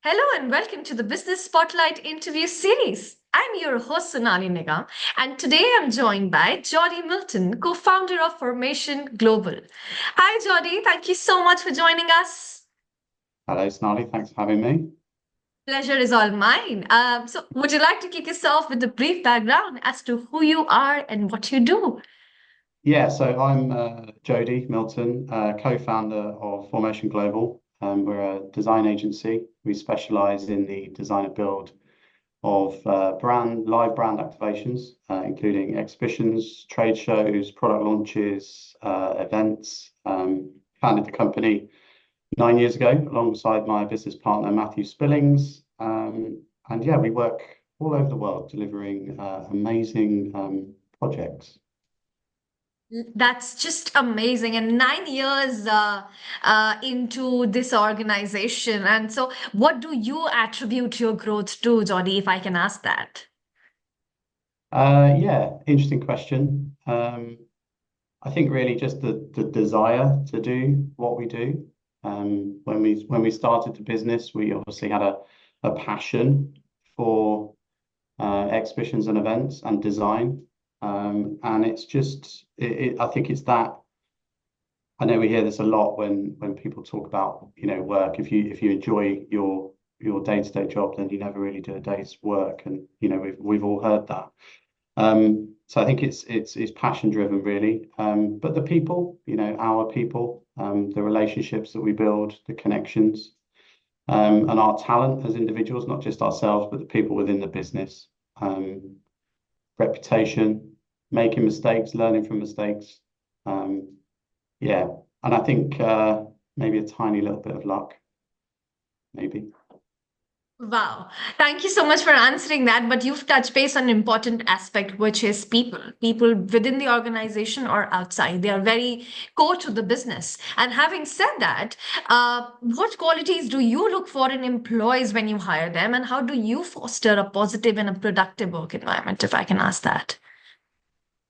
Hello and welcome to the Business Spotlight interview series. I'm your host Sonali Nigam, and today I'm joined by Jody Milton, co-founder of Formation Global. Hi Jody, thank you so much for joining us. Hello, Snarly. Thanks for having me. Pleasure is all mine. So would you like to kick us off with a brief background as to who you are and what you do? Yeah, so I'm Jody Milton, co-founder of Formation Global. We're a design agency. We specialize in the design and build of live brand activations, including exhibitions, trade shows, product launches, events. Founded the company 9 years ago alongside my business partner, Matthew Spillings. And yeah, we work all over the world delivering amazing projects. That's just amazing. And 9 years into this organization. And so, what do you attribute your growth to, Jody, if I can ask that? Yeah, interesting question. I think really just the desire to do what we do. When we started the business, we obviously had a passion for exhibitions and events and design. And it's just I think it's that. I know we hear this a lot when people talk about, work. If you enjoy your day-to-day job, then you never really do a day's work. And we've all heard that. So I think it's passion driven really. But the people, our people, the relationships that we build, the connections, and our talent as individuals, not just ourselves, but the people within the business. Reputation, making mistakes, learning from mistakes. Yeah, and I think maybe a tiny little bit of luck, maybe. Wow. Thank you so much for answering that. But you've touched base on an important aspect, which is people, people within the organization or outside. They are very core to the business. And having said that, what qualities do you look for in employees when you hire them? And how do you foster a positive and a productive work environment, if I can ask that?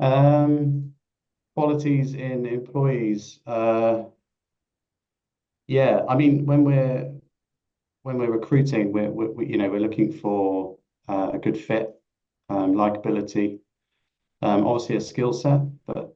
Um, Qualities in employees. Yeah, I mean, when we're recruiting, we're looking for a good fit, likability, obviously a skill set, but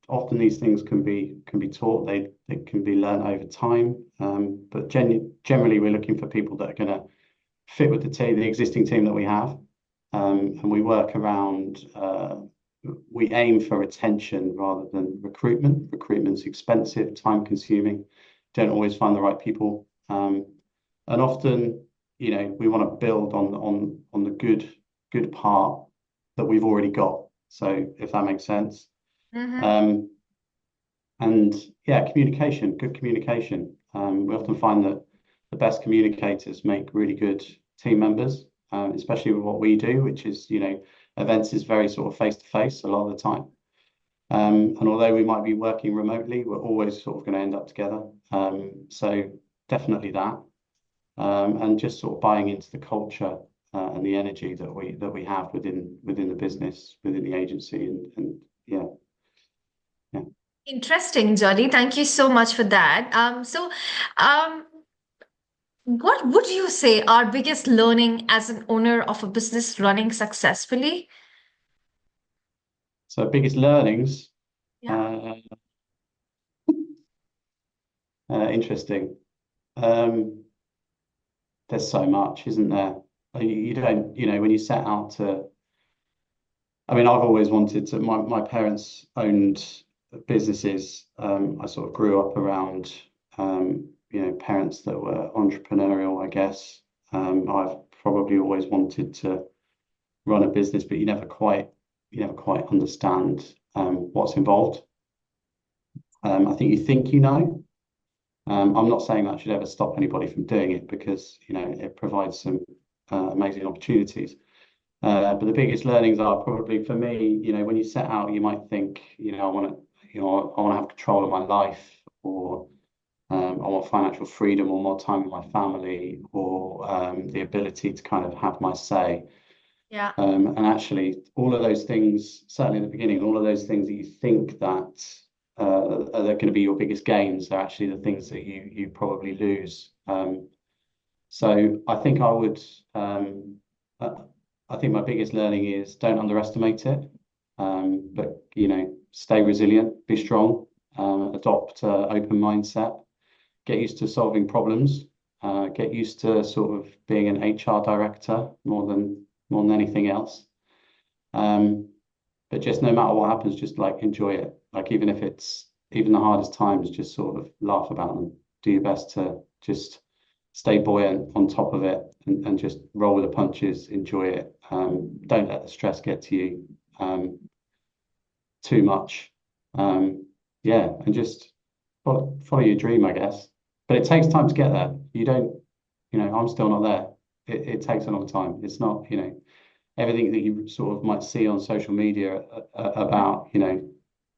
often these things can be taught. They can be learned over time. But generally, we're looking for people that are going to fit with the existing team that we have, and we work around. We aim for retention rather than recruitment. Recruitment's expensive, time consuming. Don't always find the right people. And often, we want to build on the good part that we've already got. So if that makes sense. Mm-hmm. Um, and yeah, communication, good communication. We often find that the best communicators make really good team members, especially with what we do, which is, events is very sort of face to face a lot of the time. And although we might be working remotely, we're always sort of going to end up together. So definitely that. And just sort of buying into the culture and the energy that we have within the business, within the agency, and yeah, yeah. Interesting, Jody. Thank you so much for that. Um, what would you say our biggest learning as an owner of a business running successfully? So biggest learnings, Yeah. uh, interesting. Um, there's so much, isn't there? You don't, when you set out to. I mean, I've always wanted to. My parents owned businesses. I sort of grew up around, parents that were entrepreneurial, I guess. I've probably always wanted to run a business, but you never quite understand what's involved. I think you think you know. I'm not saying that should ever stop anybody from doing it because it provides some amazing opportunities. But the biggest learnings are probably for me, when you set out, you might think, I want to have control of my life, or I want financial freedom, or more time with my family, or the ability to kind of have my say. Yeah. And actually, all of those things, certainly in the beginning, all of those things that you think that are going to be your biggest gains are actually the things that you probably lose. So I think I would, uh, I think my biggest learning is don't underestimate it, but stay resilient, be strong, adopt an open mindset, get used to solving problems, get used to sort of being an HR director more than anything else. Um, but just no matter what happens, just like enjoy it. Like even the hardest times, just sort of laugh about them. Do your best to just stay buoyant on top of it and just roll with the punches, enjoy it. Don't let the stress get to you too much. Yeah, and just follow your dream, I guess. But it takes time to get there. You don't, I'm still not there. It takes a long time. It's not, everything that you sort of might see on social media about,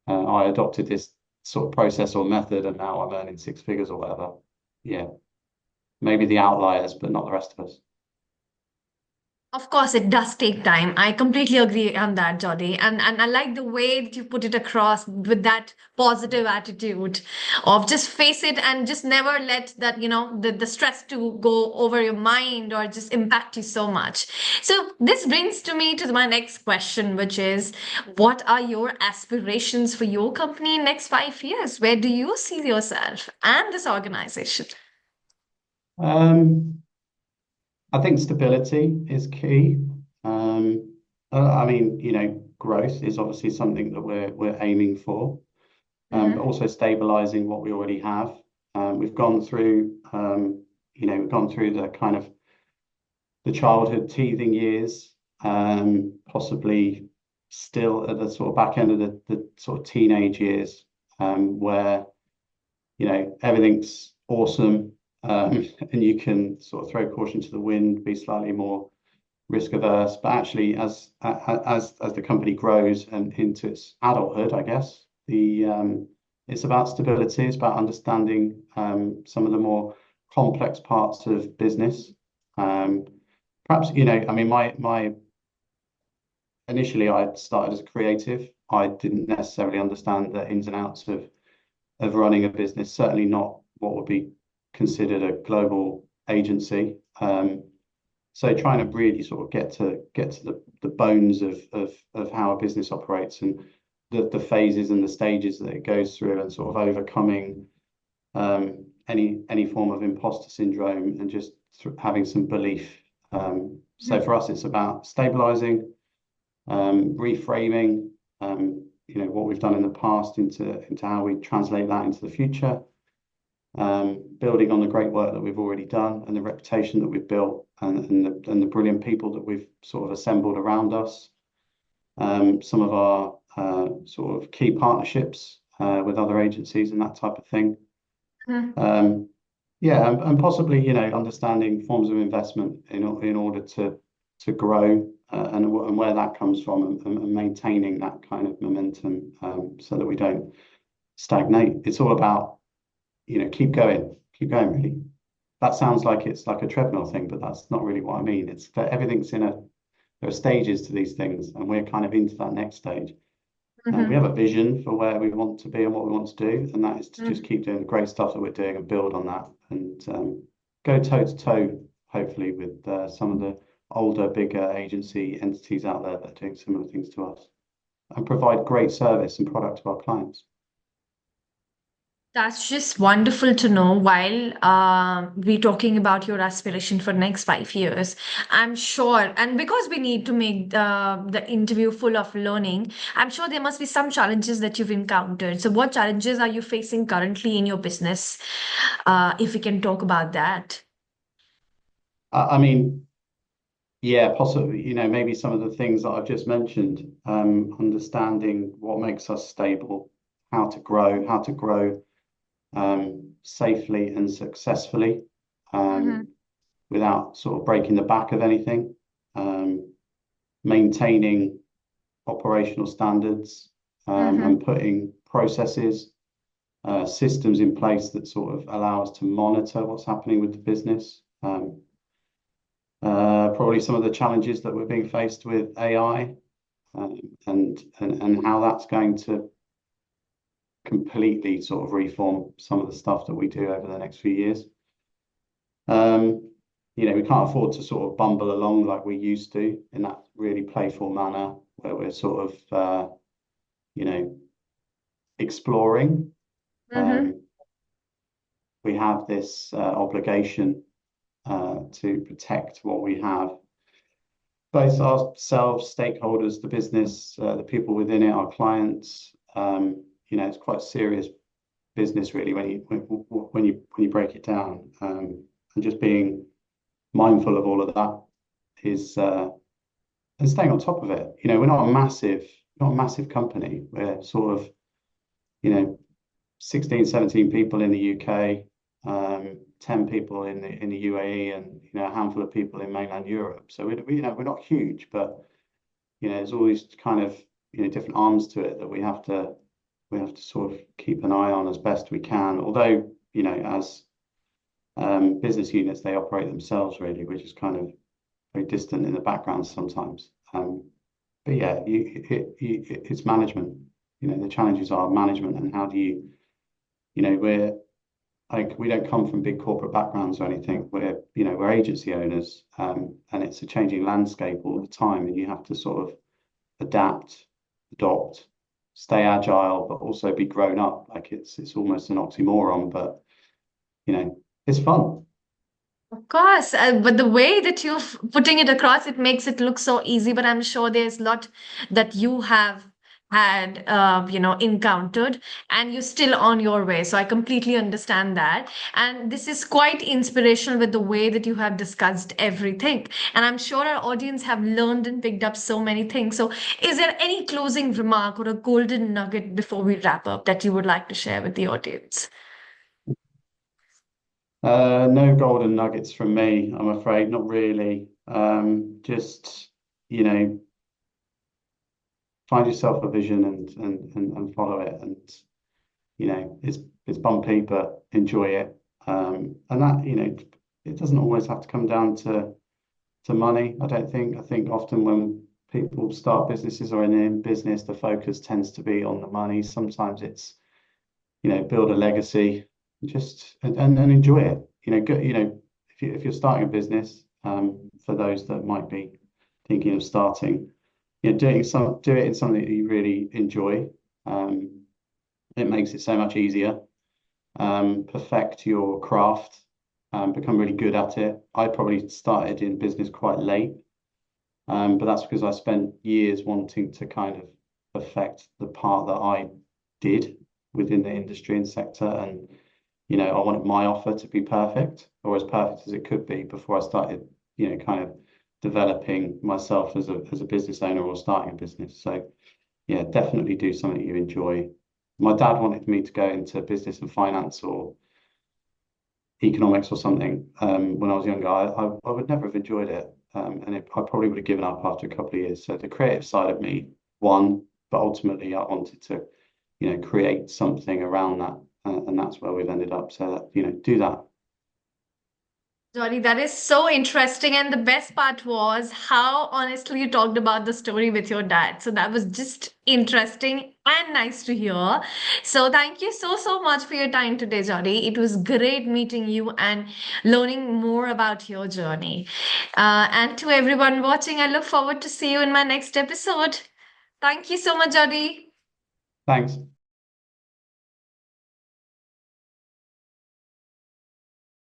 I adopted this sort of process or method and now I'm earning six figures or whatever. Yeah, maybe the outliers, but not the rest of us. Of course, it does take time. I completely agree on that, Jody. And I like the way that you put it across with that positive attitude of just face it and just never let that, the stress to go over your mind or just impact you so much. So this brings to me to my next question, which is what are your aspirations for your company in next 5 years? Where do you see yourself and this organization? Um, I think stability is key. I mean, growth is obviously something that we're aiming for, but Mm-hmm. also stabilizing what we already have. We've gone through, we've gone through the kind of the childhood teething years, possibly still at the sort of back end of the sort of teenage years, where everything's awesome, and you can sort of throw caution to the wind, be slightly more risk averse. But actually, as the company grows and into its adulthood, I guess it's about stability. It's about understanding some of the more complex parts of business. Um, Perhaps, I mean, my initially I started as a creative. I didn't necessarily understand the ins and outs of running a business, certainly not what would be considered a global agency. So trying to really sort of get to the bones of how a business operates and the phases and the stages that it goes through and sort of overcoming any form of imposter syndrome and just having some belief. So for us, it's about stabilizing, reframing, what we've done in the past into how we translate that into the future, building on the great work that we've already done and the reputation that we've built and the brilliant people that we've sort of assembled around us. Some of our sort of key partnerships with other agencies and that type of thing. Um, yeah, and possibly, understanding forms of investment in order to grow and where that comes from and maintaining that kind of momentum so that we don't stagnate. It's all about, keep going, really. That sounds like it's like a treadmill thing, but that's not really what I mean. It's that everything's there are stages to these things, and we're kind of into that next stage. We have a vision for where we want to be and what we want to do, and that is to just keep doing the great stuff that we're doing and build on that and go toe to toe, hopefully, with some of the older, bigger agency entities out there that are doing similar things to us and provide great service and product to our clients. That's just wonderful to know while we're talking about your aspiration for next 5 years. I'm sure, and because we need to make the interview full of learning, I'm sure there must be some challenges that you've encountered. So, what challenges are you facing currently in your business? If we can talk about that. I mean, yeah, possibly, maybe some of the things that I've just mentioned, understanding what makes us stable, how to grow safely and successfully Mm-hmm. without sort of breaking the back of anything, maintaining operational standards Mm-hmm. and putting processes, systems in place that sort of allow us to monitor what's happening with the business. Probably some of the challenges that we're being faced with AI and how that's going to completely sort of reform some of the stuff that we do over the next few years. Um, we can't afford to sort of bumble along like we used to in that really playful manner where we're sort of, you know, exploring. Mm-hmm. Um, we have this obligation to protect what we have, both ourselves, stakeholders, the business, the people within it, our clients. It's quite serious business really when you break it down. And just being mindful of all of that is and staying on top of it. We're not a massive company. We're sort of, you know, 16, 17 people in the UK, 10 people in the UAE, and a handful of people in mainland Europe. So we're not huge, but there's always kind of different arms to it that we have to sort of keep an eye on as best we can. Although as business units, they operate themselves really, which is kind of very distant in the background sometimes. But yeah, it's management. The challenges are management, and how do we're like, we don't come from big corporate backgrounds or anything. We're agency owners, and it's a changing landscape all the time, and you have to sort of adapt, adopt, stay agile, but also be grown up. Like it's almost an oxymoron, but it's fun. Of course, but the way that you're putting it across, it makes it look so easy. But I'm sure there's a lot that you have had, encountered, and you're still on your way. So I completely understand that. And this is quite inspirational with the way that you have discussed everything. And I'm sure our audience have learned and picked up so many things. So is there any closing remark or a golden nugget before we wrap up that you would like to share with the audience? No golden nuggets from me, I'm afraid, not really. Just, you know, find yourself a vision and follow it. And, it's bumpy, but enjoy it. And that, it doesn't always have to come down to money, I don't think. I think often when people start businesses or in business, the focus tends to be on the money. Sometimes it's, build a legacy, just and enjoy it. If you're starting a business, for those that might be thinking of starting, do it in something that you really enjoy. Um, it makes it so much easier. Perfect your craft, become really good at it. I probably started in business quite late, but that's because I spent years wanting to kind of perfect the part that I did within the industry and sector. And, I wanted my offer to be perfect, or as perfect as it could be, before I started, kind of developing myself as a business owner or starting a business. So yeah, definitely do something you enjoy. My dad wanted me to go into business and finance or economics or something, when I was younger. I would never have enjoyed it, I probably would have given up after a couple of years. So the creative side of me won, but ultimately I wanted to, create something around that, and that's where we've ended up. So that, do that. Jolly, that is so interesting. And the best part was how honestly you talked about the story with your dad. So that was just interesting and nice to hear. So thank you so, so much for your time today, Jolly. It was great meeting you and learning more about your journey. And to everyone watching, I look forward to see you in my next episode. Thank you so much, Jolly. Thanks.